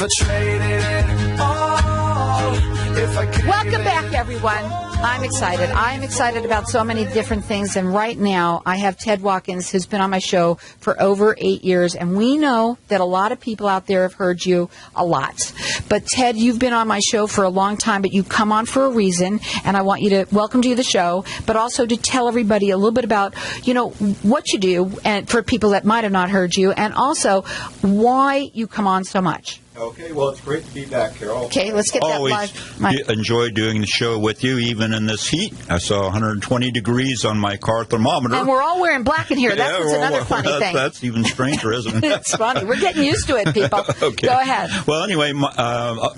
if I traded it all, if I gave Welcome it back, everyone. I'm excited. I'm excited about so many different things. And right now, I have Ted Watkins, who's been on my show for over 8 years. And we know that a lot of people out there have heard you a lot. But, Ted, you've been on my show for a long time, but you come on for a reason. And I want you to welcome you to the show, but also to tell everybody a little bit about, you know, what you do, and for people that might have not heard you, and also why you come on so much. Okay, well, it's great to be back, Carol. Okay, let's get that Always live. enjoy doing the show with you, even in this heat. I saw 120 degrees on my car thermometer. And we're all wearing black in here. That was another funny thing. That's even stranger, isn't it? It's funny. We're getting used to it, people. Okay. Go ahead. Well, anyway,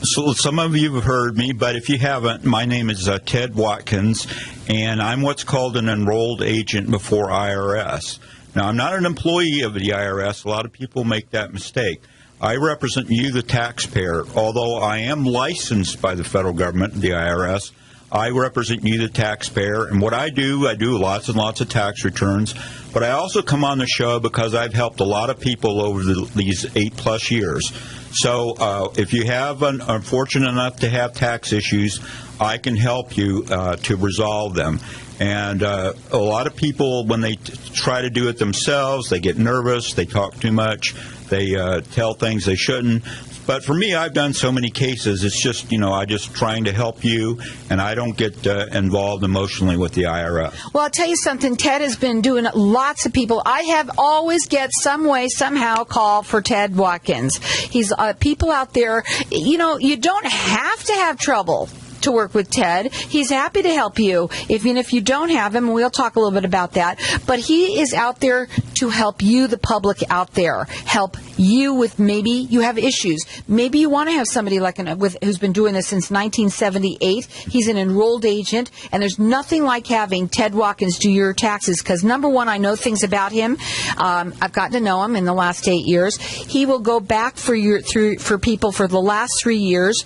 so some of you have heard me, but if you haven't, my name is Ted Watkins, and I'm what's called an enrolled agent before IRS. Now, I'm not an employee of the IRS. A lot of people make that mistake. I represent you, the taxpayer. Although I am licensed by the federal government, the IRS, I represent you, the taxpayer. And what I do lots and lots of tax returns. But I also come on the show because I've helped a lot of people over these 8+ years. So if you have unfortunate enough to have tax issues, I can help you to resolve them. And a lot of people, when they try to do it themselves, they get nervous, they talk too much, they tell things they shouldn't. But for me, I've done so many cases, it's just, I just trying to help you, and I don't get involved emotionally with the IRS. Well, I'll tell you something. Ted has been doing lots of people. I have always get some way, somehow call for Ted Watkins. He's people out there, you don't have to have trouble to work with Ted. He's happy to help you, even if you don't have him. We'll talk a little bit about that. But he is out there to help you, the public out there, help you with maybe you have issues. Maybe you want to have somebody who's been doing this since 1978. He's an enrolled agent, and there's nothing like having Ted Watkins do your taxes because, number one, I know things about him. I've gotten to know him in the last 8 years. He will go back for people for the last 3 years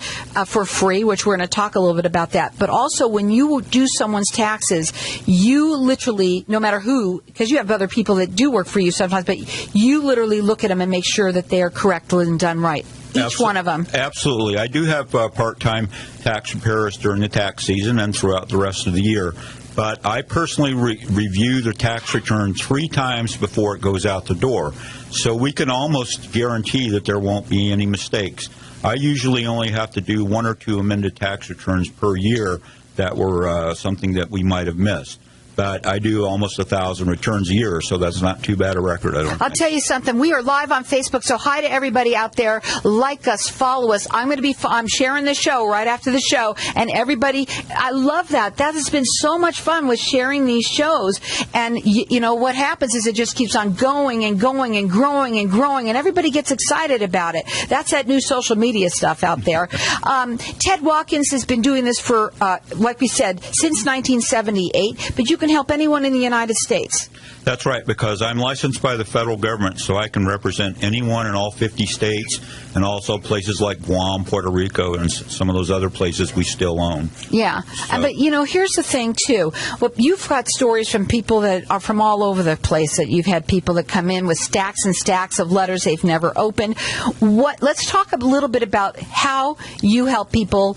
for free, which we're going to talk a little bit about that. But also, when you do someone's taxes, you literally, no matter who, because you have other people that do work for you sometimes, but you literally look at them and make sure that they are correct and done right. Each one of them. Absolutely. I do have part-time tax preparers during the tax season and throughout the rest of the year. But I personally review the tax return 3 times before it goes out the door. So we can almost guarantee that there won't be any mistakes. I usually only have to do 1 or 2 amended tax returns per year that were something that we might have missed. But I do almost 1,000 returns a year, so that's not too bad a record, I don't think. I'll tell you something. We are live on Facebook, so hi to everybody out there. Like us, follow us. I'm sharing the show right after the show, and everybody, I love that. That has been so much fun with sharing these shows. And, what happens is it just keeps on going and going and growing and growing, and everybody gets excited about it. That's that new social media stuff out there. Ted Watkins has been doing this for, like we said, since 1978, but you can help anyone in the United States. That's right, because I'm licensed by the federal government, so I can represent anyone in all 50 states and also places like Guam, Puerto Rico, and some of those other places we still own. Yeah, so. But here's the thing, too. Well, you've got stories from people that are from all over the place, that you've had people that come in with stacks and stacks of letters they've never opened. Let's talk a little bit about how you help people.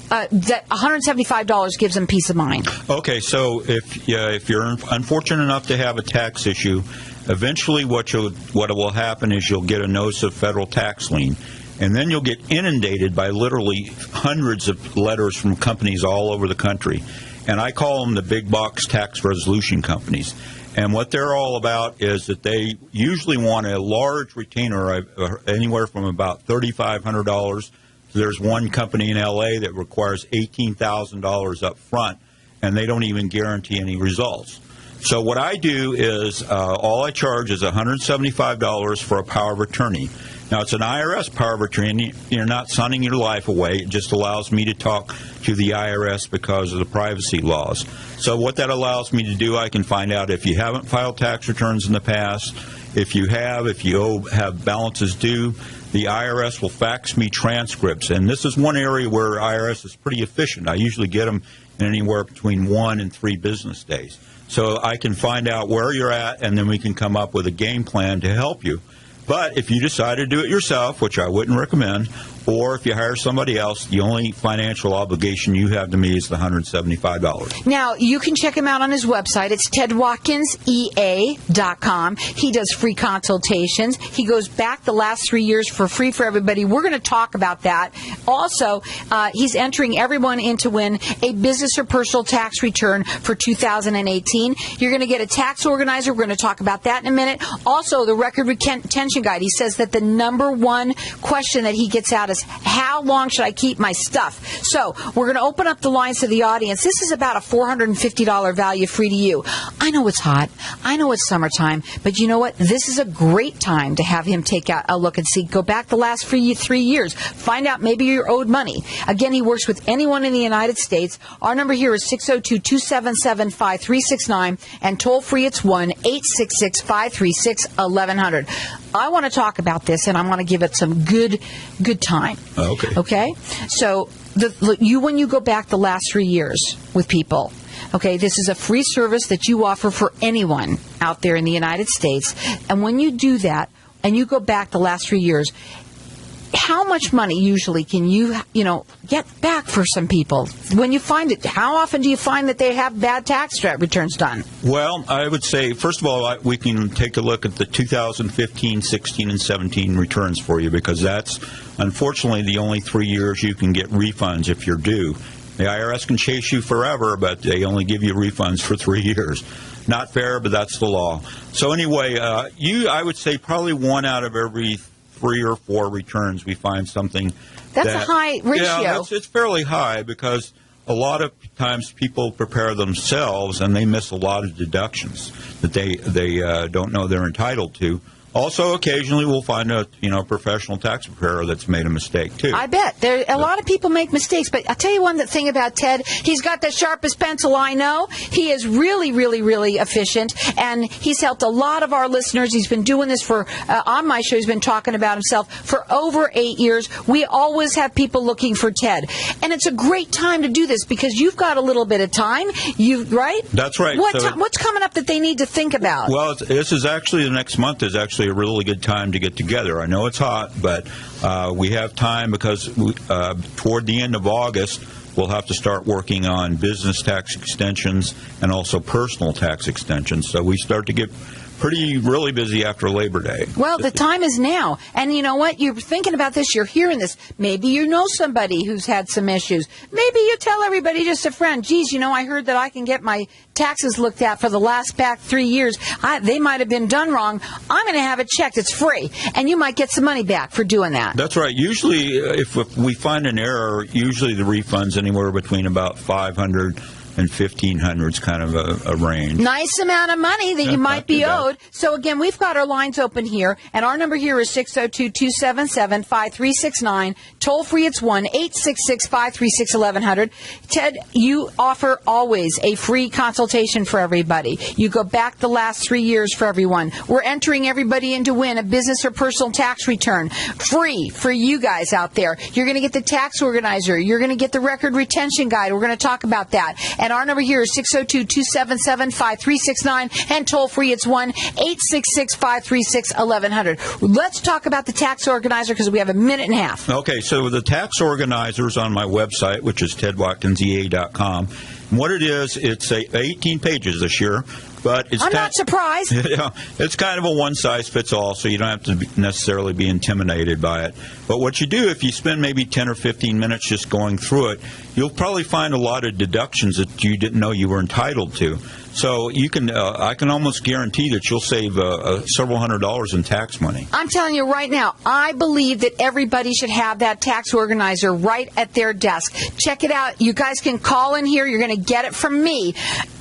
That $175 gives them peace of mind. Okay, so if you're unfortunate enough to have a tax issue, eventually what will happen is you'll get a notice of federal tax lien, and then you'll get inundated by literally hundreds of letters from companies all over the country, and I call them the big box tax resolution companies. And what they're all about is that they usually want a large retainer, anywhere from about $3,500. There's one company in L.A. that requires $18,000 up front, and they don't even guarantee any results. So what I do is all I charge is $175 for a power of attorney. Now, it's an IRS power of attorney. You're not signing your life away. It just allows me to talk to the IRS because of the privacy laws. So what that allows me to do, I can find out if you haven't filed tax returns in the past. If you have balances due, the IRS will fax me transcripts. And this is one area where IRS is pretty efficient. I usually get them in anywhere between 1 and 3 business days. So I can find out where you're at, and then we can come up with a game plan to help you. But if you decide to do it yourself, which I wouldn't recommend, or if you hire somebody else, the only financial obligation you have to me is the $175. Now, you can check him out on his website. It's tedwatkinsea.com. He does free consultations. He goes back the last 3 years for free for everybody. We're going to talk about that. Also, he's entering everyone in to win a business or personal tax return for 2018. You're going to get a tax organizer. We're going to talk about that in a minute. Also, the record retention guide. He says that the number one question that he gets out is, how long should I keep my stuff? So we're going to open up the lines to the audience. This is about a $450 value free to you. I know it's hot. I know it's summertime. But you know what? This is a great time to have him take out a look and see. Go back the last 3 years. Find out maybe you're owed money. Again, he works with anyone in the United States. Our number here is 602-277-5369. And toll free, it's 1-866-536-1100. I want to talk about this, and I want to give it some good time. Okay? So when you go back the last 3 years with people, okay, this is a free service that you offer for anyone out there in the United States. And when you do that, and you go back the last 3 years, how much money usually can you get back for some people? When you find it, how often do you find that they have bad tax returns done? Well, I would say, first of all, we can take a look at the 2015, 16, and 17 returns for you, because that's, unfortunately, the only 3 years you can get refunds if you're due. The IRS can chase you forever, but they only give you refunds for 3 years. Not fair, but that's the law. So anyway, I would say probably 1 out of every 3 or 4 returns we find something. That's a high ratio. Yeah, it's fairly high, because a lot of times people prepare themselves and they miss a lot of deductions that they don't know they're entitled to. Also, occasionally we'll find a professional tax preparer that's made a mistake too. I bet a lot of people make mistakes, but I'll tell you one thing about Ted. He's got the sharpest pencil I know. He is really, really, really efficient, and he's helped a lot of our listeners. He's been doing this for on my show. He's been talking about himself for over 8 years. We always have people looking for Ted, and it's a great time to do this because you've got a little bit of time. Right? That's right. What's coming up that they need to think about? Well, this is actually the next month is actually a really good time to get together. I know it's hot, but we have time because toward the end of August, we'll have to start working on business tax extensions and also personal tax extensions. So we start to get really busy after Labor Day. Well, the time is now. And you know what? You're thinking about this. You're hearing this. Maybe you know somebody who's had some issues. Maybe you tell everybody, just a friend, geez, I heard that I can get my taxes looked at for the last back 3 years. They might have been done wrong. I'm going to have it checked. It's free. And you might get some money back for doing that. That's right. Usually, if we find an error, usually the refund's anywhere between about $500 and $1,500 is kind of a range. Nice amount of money that you might be owed. So, again, we've got our lines open here, and our number here is 602-277-5369. Toll free, it's 1-866-536-1100. Ted, you offer always a free consultation for everybody. You go back the last 3 years for everyone. We're entering everybody in to win a business or personal tax return. Free for you guys out there. You're going to get the tax organizer. You're going to get the record retention guide. We're going to talk about that. And our number here is 602-277-5369. And toll free, it's 1-866-536-1100. Let's talk about the tax organizer because we have a minute and a half. Okay, so the tax organizer is on my website, which is tedwatkinsea.com. And what it is, it's 18 pages this year. But I'm not surprised. Yeah, it's kind of a one-size-fits-all, so you don't have to necessarily be intimidated by it. But what you do, if you spend maybe 10 or 15 minutes just going through it, you'll probably find a lot of deductions that you didn't know you were entitled to. So you can, I can almost guarantee that you'll save several $100s in tax money. I'm telling you right now, I believe that everybody should have that tax organizer right at their desk. Check it out. You guys can call in here. You're going to get it from me.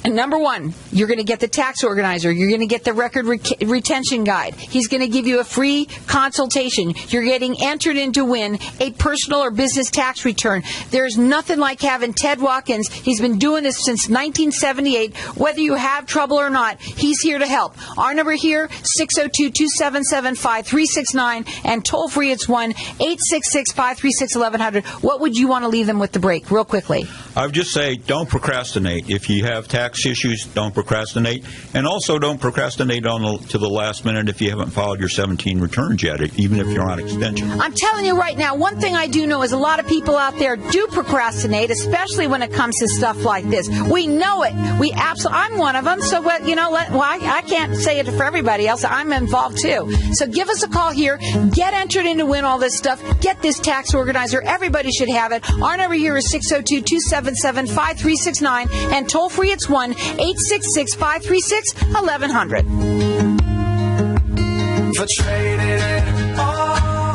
And number one, you're going to get the tax organizer. You're going to get the record retention guide. He's going to give you a free consultation. You're getting entered in to win a personal or business tax return. There's nothing like having Ted Watkins. He's been doing this since 1978. Whether you have trouble or not, he's here to help. Our number here, 602-277-5369, and toll free it's 1-866-536-1100. What would you want to leave them with the break, real quickly? I would just say don't procrastinate. If you have tax issues, don't procrastinate. And also don't procrastinate to the last minute if you haven't filed your 17 returns yet, even if you're on extension. I'm telling you right now, one thing I do know is a lot of people out there do procrastinate, especially when it comes to stuff like this. We know it. I'm one of them, so I can't say it for everybody else. I'm involved too. So give us a call here. Get entered in to win all this stuff. Get this tax organizer. Everybody should have it. Our number here is 602-277-5369, and toll free it's 1-866-536-1100.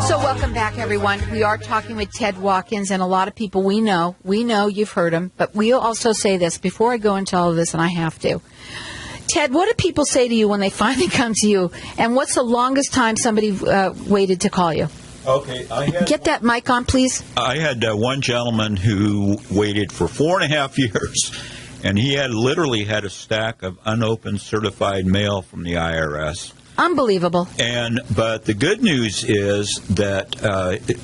So welcome back, everyone. We are talking with Ted Watkins, and a lot of people we know you've heard him, but we'll also say this before I go into all of this, and I have to. Ted, what do people say to you when they finally come to you, and what's the longest time somebody waited to call you? Okay, get that mic on, please. I had one gentleman who waited for 4.5 years, and he literally had a stack of unopened certified mail from the IRS. Unbelievable. But the good news is that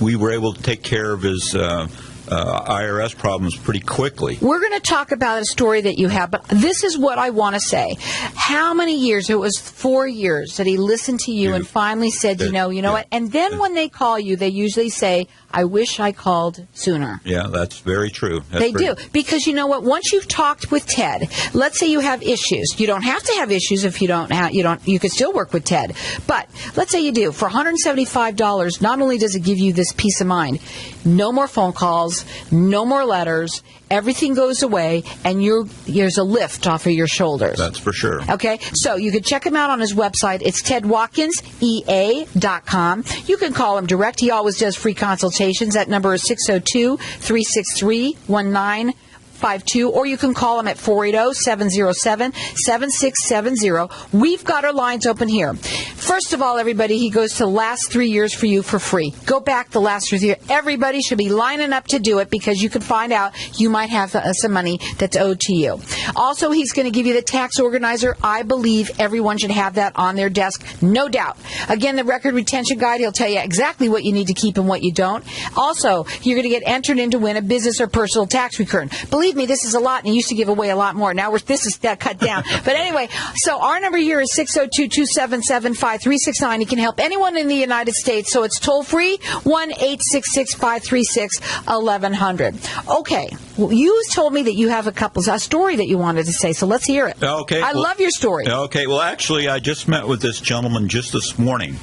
we were able to take care of his IRS problems pretty quickly. We're going to talk about a story that you have, but this is what I want to say. How many years? It was 4 years that he listened to you and finally said, you know what? And then when they call you, they usually say, I wish I called sooner. Yeah, that's very true. They do. Because you know what? Once you've talked with Ted, let's say you have issues. You don't have to have issues if you can still work with Ted. But let's say you do. For $175, not only does it give you this peace of mind, no more phone calls, no more letters, everything goes away, and there's a lift off of your shoulders. That's for sure. Okay? So you can check him out on his website. It's tedwatkinsea.com. You can call him direct. He always does free consultations. That number is 602-363-1952, or you can call him at 480-707-7670. We've got our lines open here. First of all, everybody, he goes to the last 3 years for you for free. Go back the last 3 years. Everybody should be lining up to do it because you can find out you might have some money that's owed to you. Also, he's going to give you the tax organizer. I believe everyone should have that on their desk, no doubt. Again, the record retention guide, he'll tell you exactly what you need to keep and what you don't. Also, you're going to get entered in to win a business or personal tax return. Believe me, this is a lot, and he used to give away a lot more. Now this is cut down. But anyway, so our number here is 602-277-5369. He can help anyone in the United States, so it's toll-free, 1-866-536-1100. Okay, well, you told me that you have a story that you wanted to say, so let's hear it. Okay. I love your story. Okay, well, actually, I just met with this gentleman just this morning.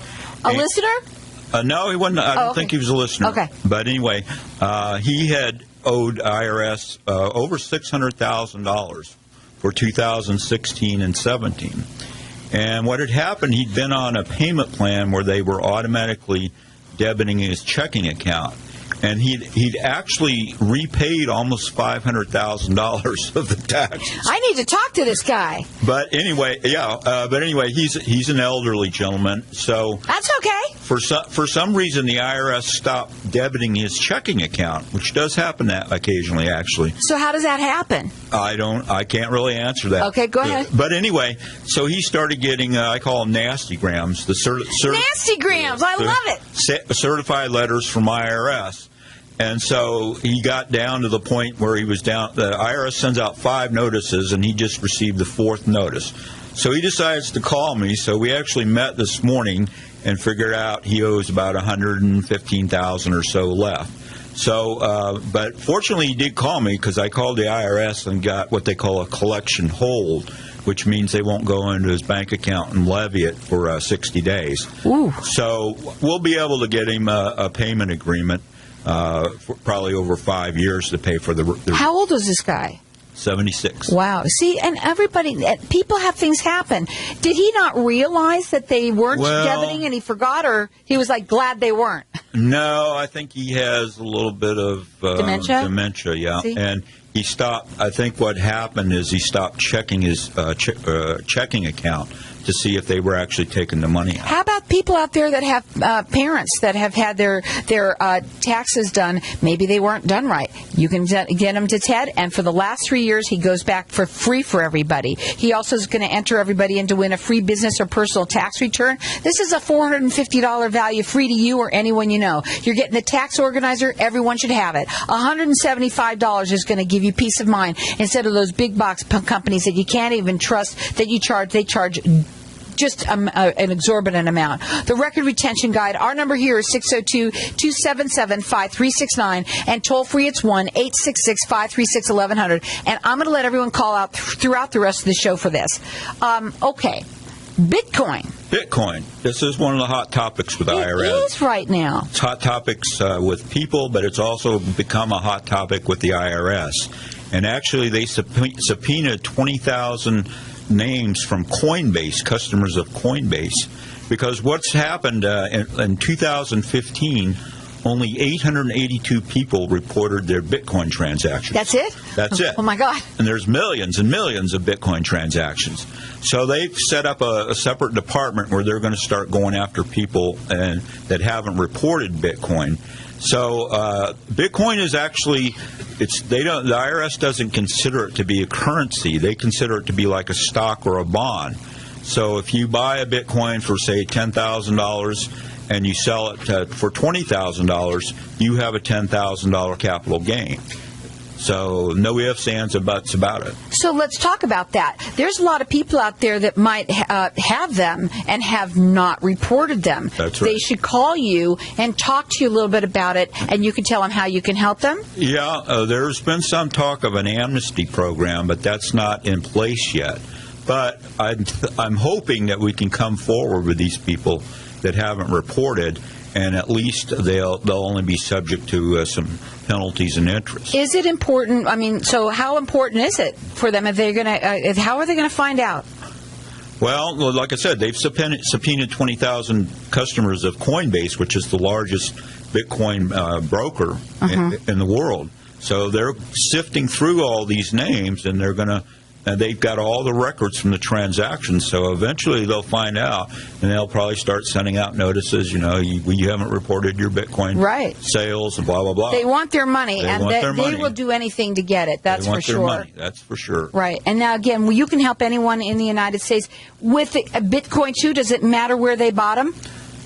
A listener? No, he wasn't. I don't think he was a listener. Okay. But anyway, he had owed IRS over $600,000 for 2016 and 17. And what had happened, he'd been on a payment plan where they were automatically debiting his checking account. And he'd actually repaid almost $500,000 of the taxes. I need to talk to this guy. But anyway, he's an elderly gentleman, so that's okay. For some reason, the IRS stopped debiting his checking account, which does happen occasionally, actually. So how does that happen? I can't really answer that. Okay, go ahead. But anyway, so he started getting, I call them nasty grams. Nasty grams, I love it. Certified letters from IRS. And so he got down to the point where he was down. The IRS sends out 5 notices, and he just received the 4th notice. So he decides to call me. So we actually met this morning and figured out he owes about $115,000 or so left. So, but fortunately, he did call me because I called the IRS and got what they call a collection hold, which means they won't go into his bank account and levy it for 60 days. Ooh. So we'll be able to get him a payment agreement. For probably over 5 years to pay for the. How old was this guy? 76. Wow. See, and people have things happen. Did he not realize that they weren't debiting and he forgot, or he was like glad they weren't? No, I think he has a little bit of dementia. Dementia, yeah. See? And He stopped. I think what happened is he stopped checking his checking account to see if they were actually taking the money out. How about people out there that have parents that have had their taxes done? Maybe they weren't done right. You can get them to Ted, and for the last 3 years, he goes back for free for everybody. He also is going to enter everybody in to win a free business or personal tax return. This is a $450 value, free to you or anyone you know. You're getting the tax organizer. Everyone should have it. $175 is going to give you peace of mind instead of those big box companies that you can't even trust that you charge. They charge just an exorbitant amount. The record retention guide, our number here is 602-277-5369, and toll free it's 1-866-536-1100. And I'm going to let everyone call out throughout the rest of the show for this. Okay. Bitcoin. This is one of the hot topics with the IRS. It is right now. It's hot topics with people, but it's also become a hot topic with the IRS. And actually, they subpoenaed 20,000 names from Coinbase, customers of Coinbase, because what's happened in 2015, only 882 people reported their Bitcoin transactions. That's it? That's it. Oh, my God. And there's millions and millions of Bitcoin transactions. So they've set up a separate department where they're going to start going after people that haven't reported Bitcoin. So Bitcoin is actually, the IRS doesn't consider it to be a currency. They consider it to be like a stock or a bond. So if you buy a Bitcoin for, say, $10,000 and you sell it for $20,000, you have a $10,000 capital gain. So no ifs, ands, or buts about it. So let's talk about that. There's a lot of people out there that might have them and have not reported them. That's right. They should call you and talk to you a little bit about it, and you can tell them how you can help them? Yeah, there's been some talk of an amnesty program, but that's not in place yet. But I'm hoping that we can come forward with these people that haven't reported, and at least they'll only be subject to some penalties and interest. Is it important? I mean, so how important is it for them? If they're going to, how are they going to find out? Well, like I said, they've subpoenaed 20,000 customers of Coinbase, which is the largest Bitcoin broker in the world. So they're sifting through all these names, and they've got all the records from the transactions, so eventually they'll find out, and they'll probably start sending out notices, you haven't reported your Bitcoin sales, and blah, blah, blah. They want their money, they will do anything to get it, that's for sure. They want their money, that's for sure. Right, and now again, you can help anyone in the United States. With Bitcoin too, does it matter where they bought them?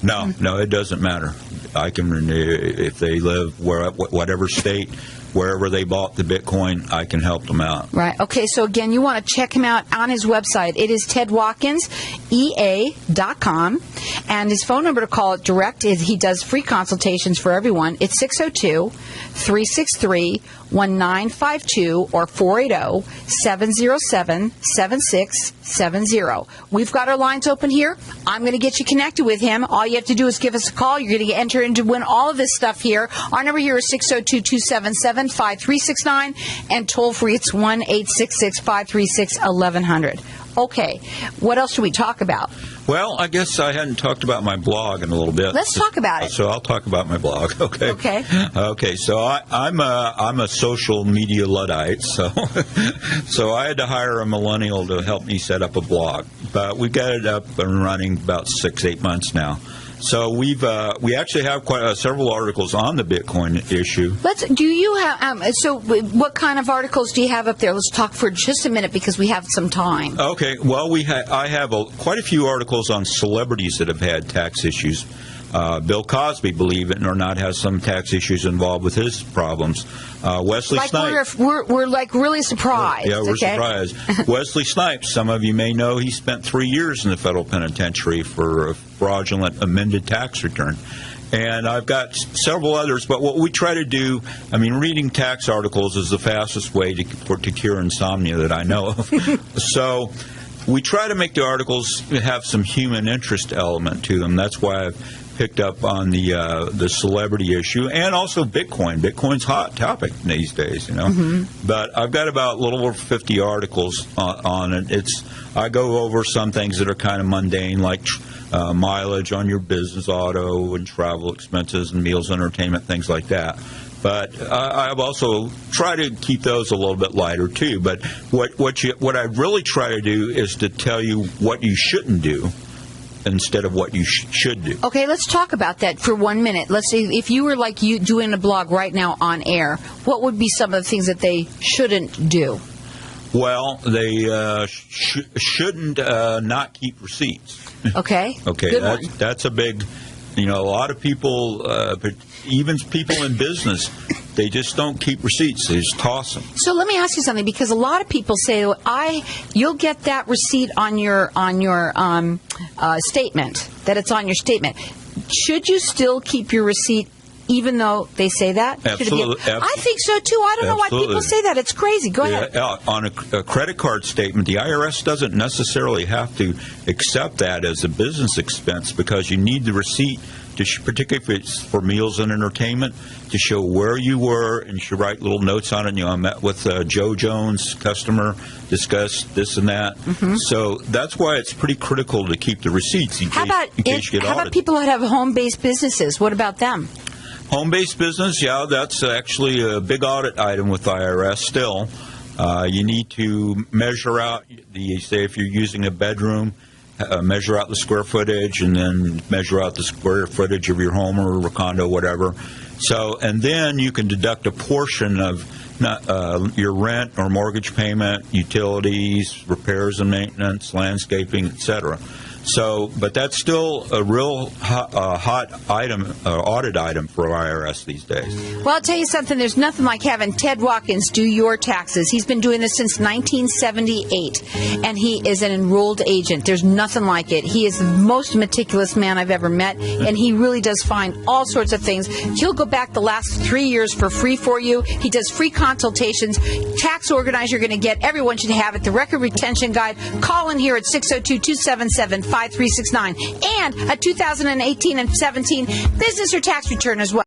No, it doesn't matter. I can, if they live whatever state, wherever they bought the Bitcoin, I can help them out. Right. Okay, so again, you want to check him out on his website. It is tedwatkinsea.com, and his phone number to call it direct is he does free consultations for everyone. It's 602-363-1952 or 480-707-7670. We've got our lines open here. I'm going to get you connected with him. All you have to do is give us a call. You're going to enter in to win all of this stuff here. Our number here is 602-277-5369, and toll free it's 1-866-536-1100. Okay, what else should we talk about? Well, I guess I hadn't talked about my blog in a little bit. Let's talk about it. So I'll talk about my blog. Okay. Okay. So I'm a social media Luddite. So I had to hire a millennial to help me set up a blog. But we've got it up and running about 6-8 months now. So we actually have several articles on the Bitcoin issue. Do you have? So what kind of articles do you have up there? Let's talk for just a minute because we have some time. Okay. Well, I have quite a few articles on celebrities that have had tax issues. Bill Cosby, believe it or not, has some tax issues involved with his problems. Wesley Snipes. We're like really surprised. Yeah, we're surprised. Wesley Snipes, some of you may know, he spent 3 years in the federal penitentiary for a fraudulent amended tax return. And I've got several others, but what we try to do, reading tax articles is the fastest way to cure insomnia that I know of. So we try to make the articles have some human interest element to them. That's why I've picked up on the celebrity issue, and also Bitcoin. Bitcoin's a hot topic these days, But I've got about a little over 50 articles on it. I go over some things that are kind of mundane, like mileage on your business auto and travel expenses and meals, entertainment, things like that. But I've also tried to keep those a little bit lighter too. But what I really try to do is to tell you what you shouldn't do instead of what you should do. Okay, let's talk about that for 1 minute. Let's say if you were like you doing a blog right now on air, what would be some of the things that they shouldn't do? Well, they shouldn't not keep receipts. Okay. Okay, Good one. that's a big. A lot of people, even people in business, they just don't keep receipts. They just toss them. So let me ask you something, because a lot of people say, you'll get that receipt on your statement, that it's on your statement. Should you still keep your receipt even though they say that? Absolutely. I think so, too. I don't know why people say that. It's crazy. Go ahead. On a credit card statement, the IRS doesn't necessarily have to accept that as a business expense because you need the receipt, particularly if it's for meals and entertainment, to show where you were, and you should write little notes on it. I met with Joe Jones, customer, discussed this and that. Mm-hmm. So that's why it's pretty critical to keep the receipts in case you get audited. How about people that have home-based businesses? What about them? Home-based business, yeah, that's actually a big audit item with IRS still. You need to measure out, say if you're using a bedroom, measure out the square footage and then measure out the square footage of your home or a condo, whatever. So, and then you can deduct a portion of your rent or mortgage payment, utilities, repairs and maintenance, landscaping, etc. So, but that's still a real hot item, audit item for IRS these days. Well, I'll tell you something. There's nothing like having Ted Watkins do your taxes. He's been doing this since 1978, and he is an enrolled agent. There's nothing like it. He is the most meticulous man I've ever met, and he really does find all sorts of things. He'll go back the last 3 years for free for you. He does free consultations. Tax organizer you're going to get. Everyone should have it. The record retention guide. Call in here at 602-277-5369 and a 2018 and 17 business or tax return as well.